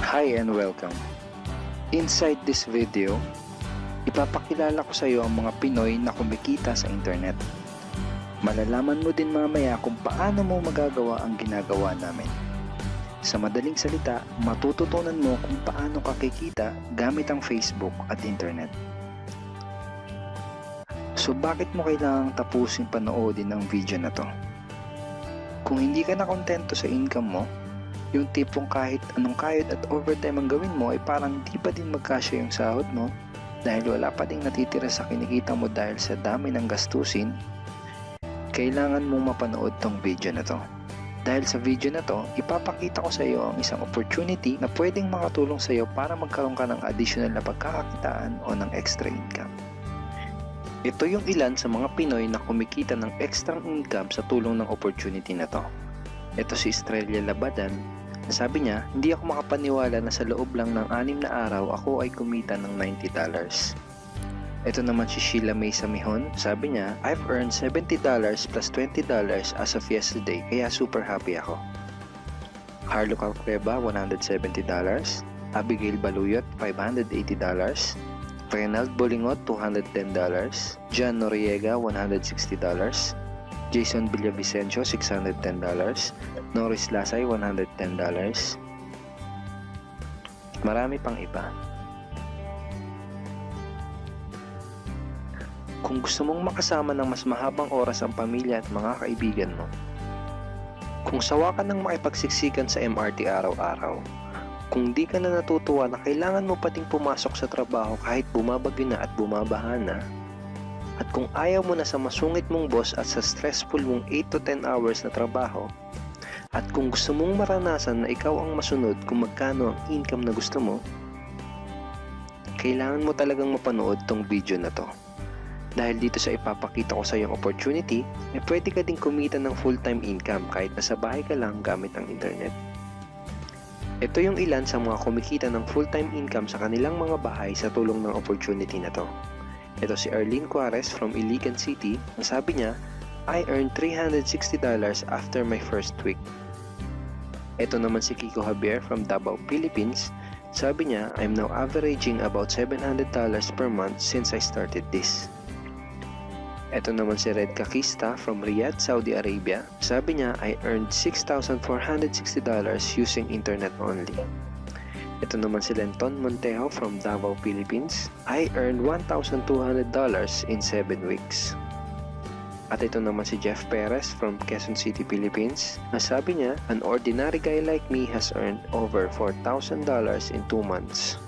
Hi and welcome. Inside this video, ipapakilala ko sa iyo ang mga Pinoy na kumikita sa internet. Malalaman mo din mamaya kung paano mo magagawa ang ginagawa namin. Sa madaling salita, matututunan mo kung paano ka kikita gamit ang Facebook at internet. So bakit mo kailangang tapusin panoodin ang video na to? Kung hindi ka na kontento sa income mo, yung tipong kahit anong kayod at overtime ang gawin mo ay parang di pa din magkasya yung sahod mo dahil wala pa ding natitira sa kinikita mo dahil sa dami ng gastusin, kailangan mong mapanood tong video na to. Dahil sa video na to, ipapakita ko sa iyo ang isang opportunity na pwedeng makatulong sa iyo para magkaroon ka ng additional na pagkakakitaan o ng extra income. Ito yung ilan sa mga Pinoy na kumikita ng extra income sa tulong ng opportunity na to. Ito si Estrella Labadan. Sabi niya, hindi ako makapaniwala na sa loob lang ng 6 na araw ako ay kumita ng $90. Ito naman si Sheila May Samihon. Sabi niya, I've earned $70 plus $20 as of yesterday kaya super happy ako. Harlo Calcreba, $170. Abigail Baluyot, $580. Reynald Bolingot, $210. John Noriega, $160. Jason Villavicencio, $610. Norris Lasay, $110. Marami pang iba. Kung gusto mong makasama ng mas mahabang oras ang pamilya at mga kaibigan mo, kung sawa ka ng makipagsiksikan sa MRT araw-araw, kung di ka na natutuwa na kailangan mo pating pumasok sa trabaho kahit bumabagyo na at bumabaha na, at kung ayaw mo na sa masungit mong boss at sa stressful mong 8 to 10 hours na trabaho, at kung gusto mong maranasan na ikaw ang masunod kung magkano ang income na gusto mo, kailangan mo talagang mapanood tong video na to. Dahil dito sa ipapakita ko sa iyong opportunity, pwede ka ding kumita ng full-time income kahit nasa bahay ka lang gamit ang internet. Ito yung ilan sa mga kumikita ng full-time income sa kanilang mga bahay sa tulong ng opportunity na to. Ito si Arlene Cuarez from Iligan City. Ang sabi niya, I earned $360 after my first week. Ito naman si Kiko Javier from Davao, Philippines. Sabi niya, I'm now averaging about $700 per month since I started this. Ito naman si Red Kakista from Riyadh, Saudi Arabia. Sabi niya, I earned $6,460 using internet only. Ito naman si Lenton Montejo from Davao, Philippines. I earned $1,200 in 7 weeks. At ito naman si Jeff Perez from Quezon City, Philippines. Nasabi niya, an ordinary guy like me has earned over $4,000 in 2 months.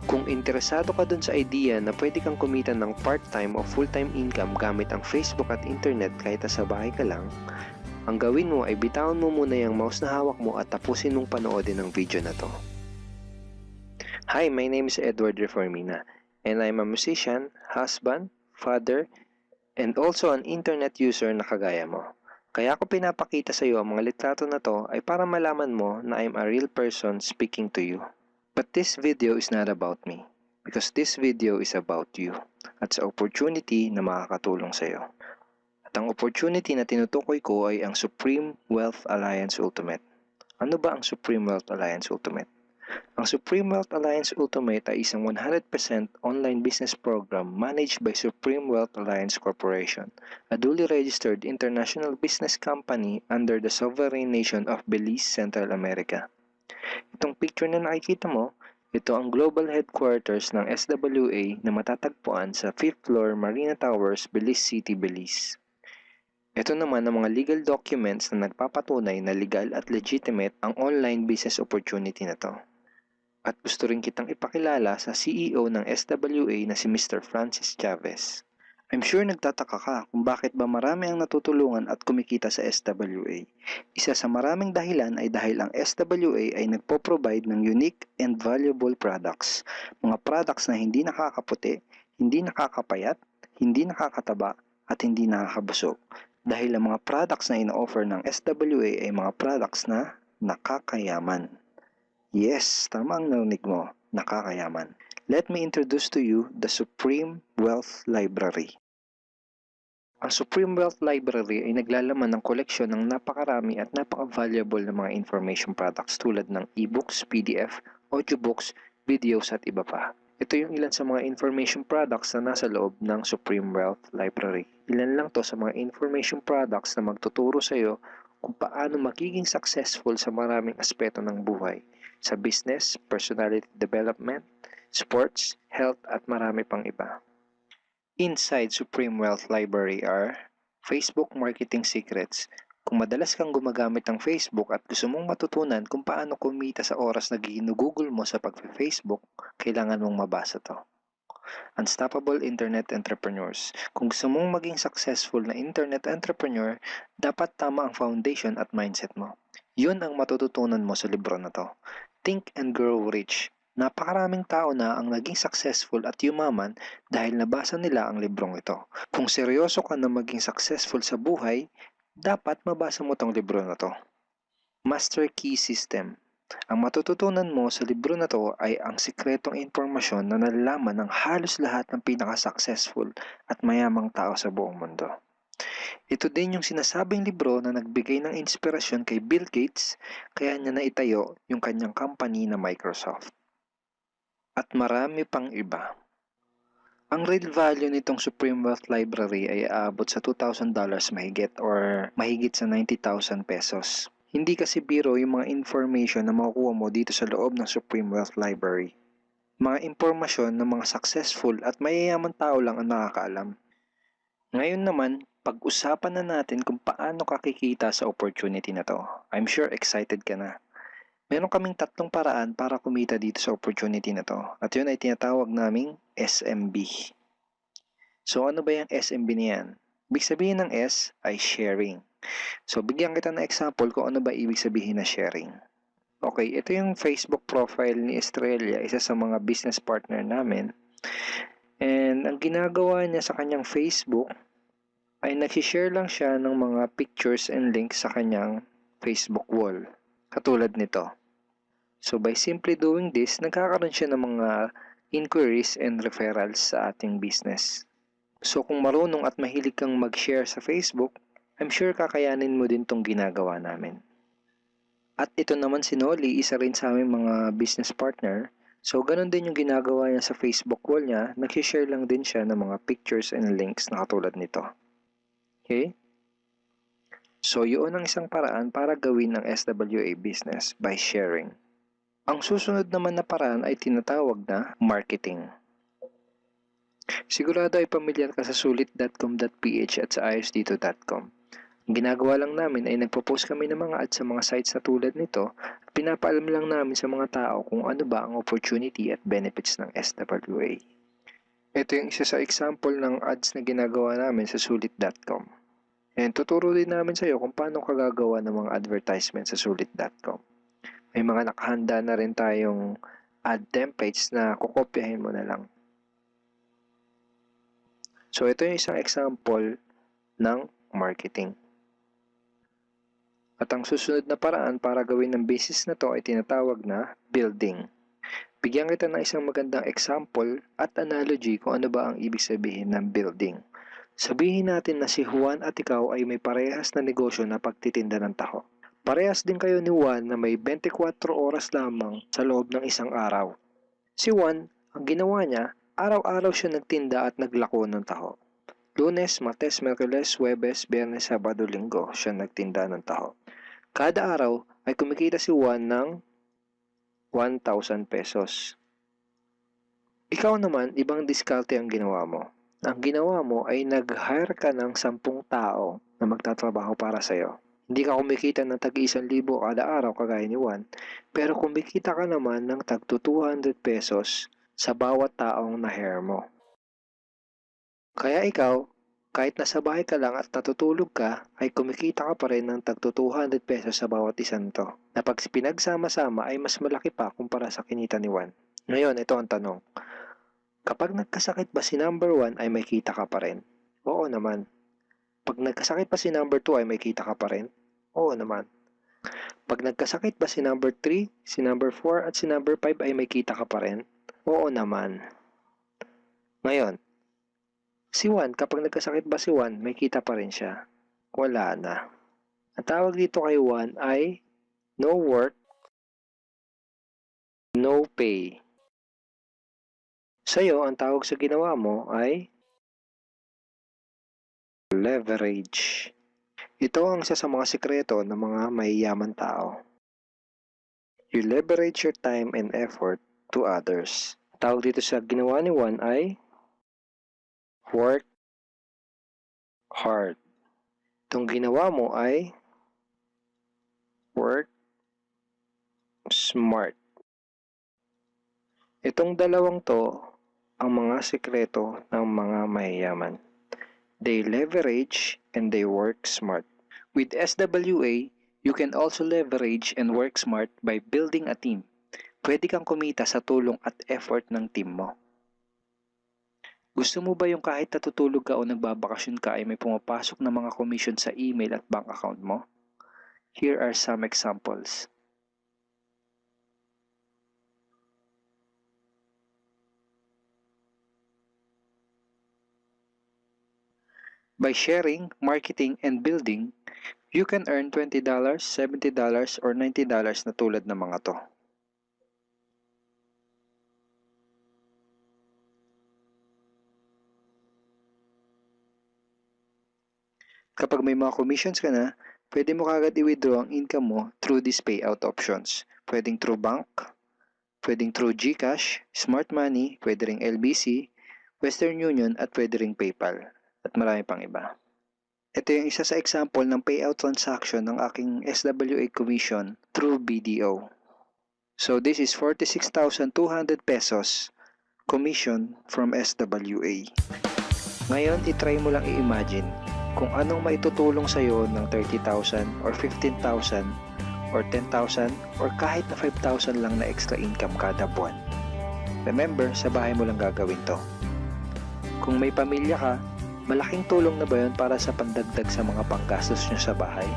Kung interesado ka dun sa idea na pwede kang kumita ng part-time o full-time income gamit ang Facebook at internet kahit sa bahay ka lang, ang gawin mo ay bitawan mo muna yung mouse na hawak mo at tapusin mong panoodin ang video na to. Hi, my name is Edward Reformina and I'm a musician, husband, father, and also an internet user na kagaya mo. Kaya ako pinapakita sa iyo ang mga litrato na to ay para malaman mo na I'm a real person speaking to you. But this video is not about me, because this video is about you at sa opportunity na makakatulong sa iyo. At ang opportunity na tinutukoy ko ay ang Supreme Wealth Alliance Ultimate. Ano ba ang Supreme Wealth Alliance Ultimate? Ang Supreme Wealth Alliance Ultimate ay isang 100% online business program managed by Supreme Wealth Alliance Corporation, a duly registered international business company under the sovereign nation of Belize, Central America. Itong picture na nakikita mo, ito ang global headquarters ng SWA na matatagpuan sa 5th floor Marina Towers, Belize City, Belize. Ito naman ang mga legal documents na nagpapatunay na legal at legitimate ang online business opportunity na to. At gusto rin kitang ipakilala sa CEO ng SWA na si Mr. Francis Chavez. I'm sure nagtataka ka kung bakit ba marami ang natutulungan at kumikita sa SWA. Isa sa maraming dahilan ay dahil ang SWA ay nagpo-provide ng unique and valuable products. Mga products na hindi nakakaputi, hindi nakakapayat, hindi nakakataba, at hindi nakakabusog. Dahil ang mga products na ino-offer ng SWA ay mga products na nakakayaman. Yes, tama ang narinig mo, nakakayaman. Let me introduce to you the Supreme Wealth Library. Ang Supreme Wealth Library ay naglalaman ng koleksyon ng napakarami at napaka-valuable na mga information products tulad ng e-books, PDF, audiobooks, videos at iba pa. Ito yung ilan sa mga information products na nasa loob ng Supreme Wealth Library. Ilan lang to sa mga information products na magtuturo sa iyo kung paano magiging successful sa maraming aspeto ng buhay, sa business, personality development, sports, health at marami pang iba. Inside Supreme Wealth Library are Facebook Marketing Secrets. Kung madalas kang gumagamit ng Facebook at gusto mong matutunan kung paano kumita sa oras na ginugugol mo sa pag-Facebook, kailangan mong mabasa to. Unstoppable Internet Entrepreneurs. Kung gusto mong maging successful na internet entrepreneur, dapat tama ang foundation at mindset mo. Yun ang matututunan mo sa libro na to. Think and Grow Rich. Napakaraming tao na ang naging successful at yumaman dahil nabasa nila ang librong ito. Kung seryoso ka na maging successful sa buhay, dapat mabasa mo tong libro na to. Master Key System. Ang matututunan mo sa libro na to ay ang sikretong impormasyon na nalalaman ng halos lahat ng pinaka-successful at mayamang tao sa buong mundo. Ito din yung sinasabing libro na nagbigay ng inspirasyon kay Bill Gates kaya niya naitayo yung kanyang company na Microsoft. At marami pang iba. Ang real value nitong Supreme Wealth Library ay aabot sa $2,000 mahigit or mahigit sa 90,000 pesos. Hindi kasi biro yung mga information na makukuha mo dito sa loob ng Supreme Wealth Library. Mga impormasyon ng mga successful at mayayaman tao lang ang nakakaalam. Ngayon naman, pag-usapan na natin kung paano ka kikita sa opportunity na to. I'm sure excited ka na. Meron kaming 3 paraan para kumita dito sa opportunity na to. At yun ay tinatawag naming SMB. So ano ba yung SMB niyan? Ibig sabihin ng S ay sharing. So bigyan kita ng example kung ano ba ibig sabihin na sharing. Okay, ito yung Facebook profile ni Estrella, isa sa mga business partner namin. And ang ginagawa niya sa kanyang Facebook ay nag-share lang siya ng mga pictures and links sa kanyang Facebook wall. Katulad nito. So by simply doing this, nagkakaroon siya ng mga inquiries and referrals sa ating business. So kung marunong at mahilig kang mag-share sa Facebook, I'm sure kakayanin mo din tong ginagawa namin. At ito naman si Nolly, isa rin sa aming mga business partner. So ganun din yung ginagawa niya sa Facebook wall niya, nag-share lang din siya ng mga pictures and links na katulad nito. Okay? So yun ang isang paraan para gawin ng SWA business by sharing. Ang susunod naman na paraan ay tinatawag na marketing. Sigurado ay pamilyar ka sa sulit.com.ph at sa ayosdito.com. Ang ginagawa lang namin ay nagpo-post kami ng mga ads sa mga sites na tulad nito at pinapaalam lang namin sa mga tao kung ano ba ang opportunity at benefits ng SWA. Ito yung isa sa example ng ads na ginagawa namin sa sulit.com. And tuturo din namin sa iyo kung paano ka gagawa ng mga advertisement sa sulit.com. May mga nakahanda na rin tayong ad templates na kukopyahin mo na lang. So ito yung isang example ng marketing. At ang susunod na paraan para gawin ng business na to ay tinatawag na building. Bigyan kita ng isang magandang example at analogy kung ano ba ang ibig sabihin ng building. Sabihin natin na si Juan at ikaw ay may parehas na negosyo na pagtitinda ng taho. Parehas din kayo ni Juan na may 24 oras lamang sa loob ng isang araw. Si Juan, ang ginawa niya, araw-araw siya nagtinda at naglako ng taho. Lunes, Martes, Miyerkules, Huwebes, Biyernes, Sabado, Linggo siya nagtinda ng taho. Kada araw ay kumikita si Juan ng 1,000 pesos. Ikaw naman, ibang diskarte ang ginawa mo. Ang ginawa mo ay nag-hire ka ng 10 tao na magtatrabaho para sa'yo. Hindi ka kumikita ng tag-1,000 kada araw kagaya ni Juan, pero kumikita ka naman ng tag 200 pesos sa bawat taong na-hire mo. Kaya ikaw, kahit nasa bahay ka lang at natutulog ka, ay kumikita ka pa rin ng tag 200 pesos sa bawat isang to, na pag pinagsama-sama ay mas malaki pa kumpara sa kinita ni Juan. Ngayon, ito ang tanong. Kapag nagkasakit ba si number 1 ay may kita ka pa rin? Oo naman. Pag nagkasakit pa si number 2 ay may kita ka pa rin? Oo naman. Pag nagkasakit ba si number 3, si number 4 at si number 5 ay may kita ka pa rin? Oo naman. Ngayon, Si Juan, kapag nagkasakit ba si Juan, may kita pa rin siya? Wala na. Ang tawag dito kay Juan ay no work, no pay. Sa'yo, ang tawag sa ginawa mo ay leverage. Ito ang isa sa mga sikreto ng mga mayayaman tao. You leverage your time and effort to others. Tawag dito sa ginawa ni Juan ay work hard. Itong ginawa mo ay work smart. Itong dalawang to ang mga sikreto ng mga mayayaman. They leverage and they work smart. With SWA, you can also leverage and work smart by building a team. Pwede kang kumita sa tulong at effort ng team mo. Gusto mo ba yung kahit natutulog ka o nagbabakasyon ka ay may pumapasok na mga commission sa email at bank account mo? Here are some examples. By sharing, marketing, and building, you can earn $20, $70, or $90 na tulad ng mga to. Kapag may mga commissions ka na, pwede mo kagad i-withdraw ang income mo through these payout options. Pwedeng through bank, pwedeng through GCash, Smart Money, pwede ring LBC, Western Union, at pwede ring PayPal. At marami pang iba. Ito yung isa sa example ng payout transaction ng aking SWA commission through BDO. So this is 46,200 pesos commission from SWA. Ngayon, itry mo lang i-imagine kung anong maitutulong sa'yo ng 30,000 or 15,000 or 10,000 or kahit na 5,000 lang na extra income kada buwan. Remember, sa bahay mo lang gagawin to. Kung may pamilya ka, malaking tulong na ba yun para sa pandagdag sa mga panggastos nyo sa bahay?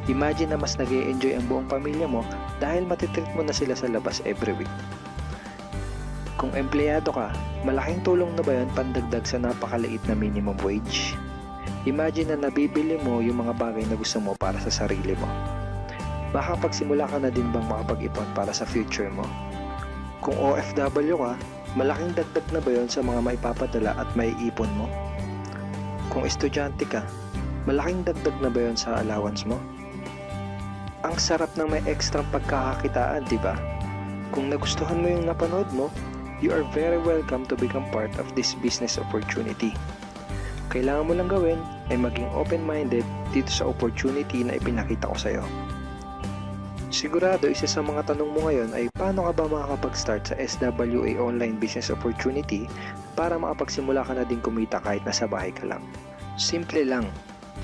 Imagine na mas nag-e-enjoy ang buong pamilya mo dahil matitreat mo na sila sa labas every week. Kung empleyado ka, malaking tulong na ba yun pandagdag sa napakaliit na minimum wage? Imagine na nabibili mo yung mga bagay na gusto mo para sa sarili mo. Makapagsimula ka na din bang makapag-ipon para sa future mo? Kung OFW ka, malaking dagdag na ba yun sa mga maipapadala at maiipon mo? Kung estudyante ka, malaking dagdag na ba yun sa allowance mo? Ang sarap ng may extra pagkakakitaan, di ba? Kung nagustuhan mo yung napanood mo, you are very welcome to become part of this business opportunity. Kailangan mo lang gawin ay maging open-minded dito sa opportunity na ipinakita ko sa'yo. Sigurado isa sa mga tanong mo ngayon ay paano ka ba makakapag-start sa SWA online business opportunity para makapagsimula ka na din kumita kahit nasa bahay ka lang. Simple lang.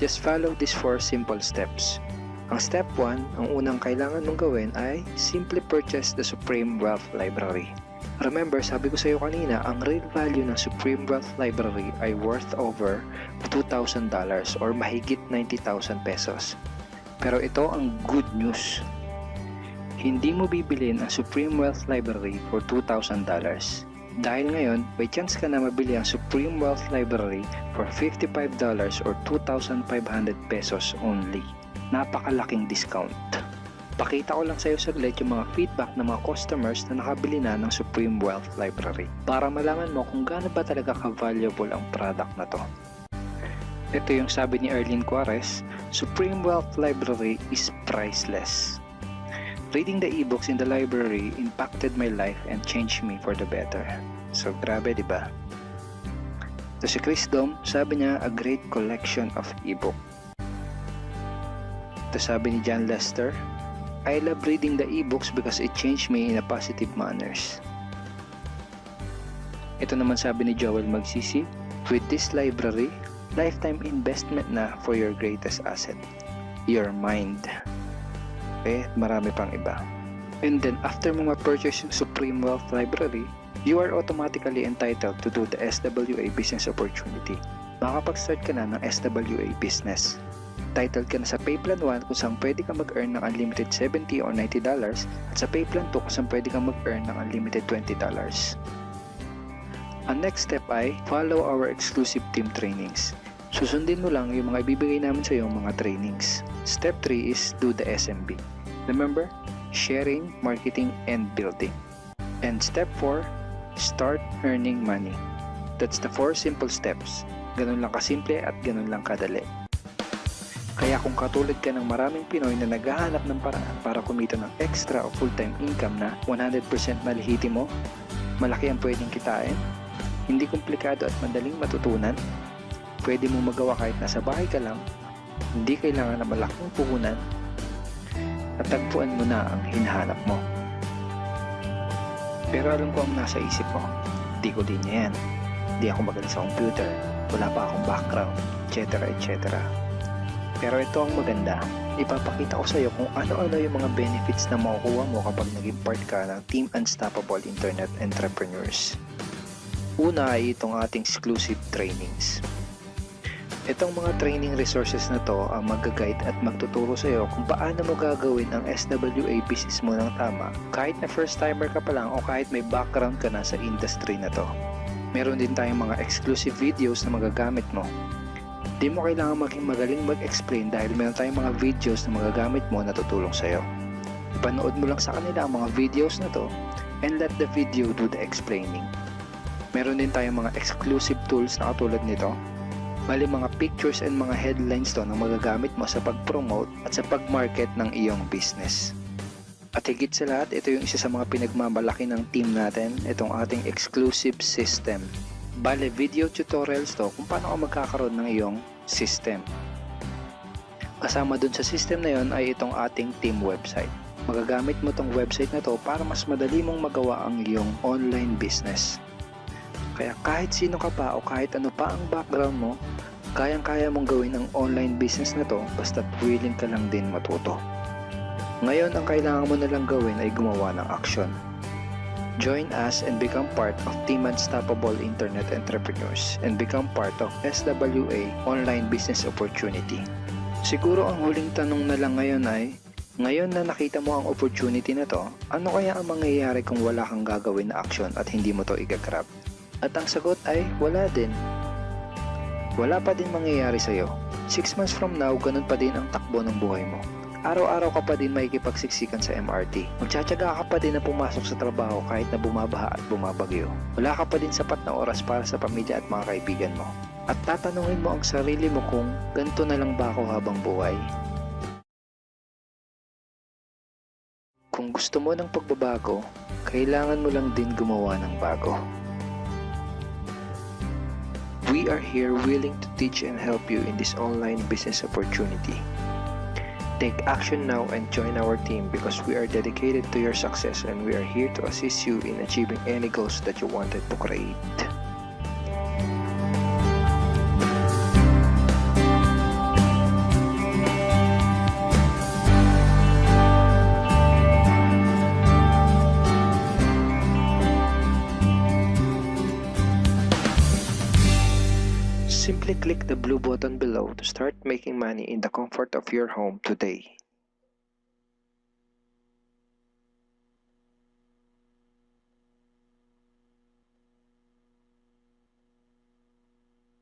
Just follow these 4 simple steps. Ang step 1, ang unang kailangan mong gawin ay simply purchase the Supreme Wealth Library. Remember, sabi ko sa iyo kanina, ang real value ng Supreme Wealth Library ay worth over $2,000 or mahigit 90,000 pesos. Pero ito ang good news. Hindi mo bibilin ang Supreme Wealth Library for $2,000. Dahil ngayon, may chance ka na mabili ang Supreme Wealth Library for $55 or 2,500 pesos only. Napakalaking discount. Pakita ko lang sa iyo saglit yung mga feedback ng mga customers na nakabili na ng Supreme Wealth Library para malaman mo kung gaano ba talaga ka-valuable ang product na to. Ito yung sabi ni Erlene Cuares, Supreme Wealth Library is priceless. Reading the ebooks in the library impacted my life and changed me for the better. So grabe, di ba? Ito si Chris Dom, sabi niya, a great collection of ebook. Ito sabi ni John Lester, I love reading the ebooks because it changed me in a positive manners. Ito naman sabi ni Joel Magsisi, with this library, lifetime investment na for your greatest asset, your mind. Marami pang iba. And then after mo ma-purchase yung Supreme Wealth Library, you are automatically entitled to do the SWA business opportunity. Makapag-start ka na ng SWA business. Titled ka na sa Payplan 1 kung saan pwede ka mag-earn ng unlimited $70 or $90 at sa Payplan 2 kung saan pwede ka mag-earn ng unlimited $20. Ang next step ay follow our exclusive team trainings. Susundin mo lang yung mga ibibigay namin sa iyo mga trainings. Step 3 is do the SMB. Remember, sharing, marketing, and building. And step 4, start earning money. That's the 4 simple steps. Ganun lang kasimple at ganun lang kadali. Kaya kung katulad ka ng maraming Pinoy na naghahanap ng paraan para kumita ng extra o full-time income na 100% malihitimo, malaki ang pwedeng kitain, hindi komplikado at madaling matutunan, pwede mong magawa kahit nasa bahay ka lang, hindi kailangan na malaking puhunan, at tagpuan mo na ang hinahanap mo. Pero alam ko ang nasa isip mo, di ko din yan. Di ako magaling sa computer, wala pa akong background, etc. etc. Pero ito ang maganda, ipapakita ko sa iyo kung ano-ano yung mga benefits na makukuha mo kapag naging part ka ng Team Unstoppable Internet Entrepreneurs. Una ay itong ating exclusive trainings. Itong mga training resources na to ang mag-guide at magtuturo sa iyo kung paano mo gagawin ang SWA business mo ng tama kahit na first timer ka pa lang o kahit may background ka na sa industry na to. Meron din tayong mga exclusive videos na magagamit mo. Di mo kailangan maging magaling mag-explain dahil meron tayong mga videos na magagamit mo na tutulong sa iyo. Ipanood mo lang sa kanila ang mga videos na to and let the video do the explaining. Meron din tayong mga exclusive tools na katulad nito. Bali mga pictures and mga headlines to na magagamit mo sa pag-promote at sa pag-market ng iyong business. At higit sa lahat, ito yung isa sa mga pinagmamalaki ng team natin, itong ating exclusive system. Bali video tutorials to kung paano ka magkakaroon ng iyong system. Kasama dun sa system na yon ay itong ating team website. Magagamit mo tong website na to para mas madali mong magawa ang iyong online business. Kaya kahit sino ka pa o kahit ano pa ang background mo, kayang-kaya mong gawin ang online business na to basta't willing ka lang din matuto. Ngayon, ang kailangan mo na lang gawin ay gumawa ng action. Join us and become part of Team Unstoppable Internet Entrepreneurs and become part of SWA Online Business Opportunity. Siguro ang huling tanong na lang ngayon ay, ngayon na nakita mo ang opportunity na to, ano kaya ang mangyayari kung wala kang gagawin na action at hindi mo to igagrab? At ang sagot ay wala din. Wala pa din mangyayari sa'yo. 6 months from now, ganun pa din ang takbo ng buhay mo. Araw-araw ka pa din makikipagsiksikan sa MRT. Magtsatsaga ka pa din na pumasok sa trabaho kahit na bumabaha at bumabagyo. Wala ka pa din sapat na oras para sa pamilya at mga kaibigan mo. At tatanungin mo ang sarili mo kung ganito na lang ba ako habang buhay? Kung gusto mo ng pagbabago, kailangan mo lang din gumawa ng bago. We are here willing to teach and help you in this online business opportunity. Take action now and join our team because we are dedicated to your success and we are here to assist you in achieving any goals that you wanted to create. Simply click the blue button below to start making money in the comfort of your home today.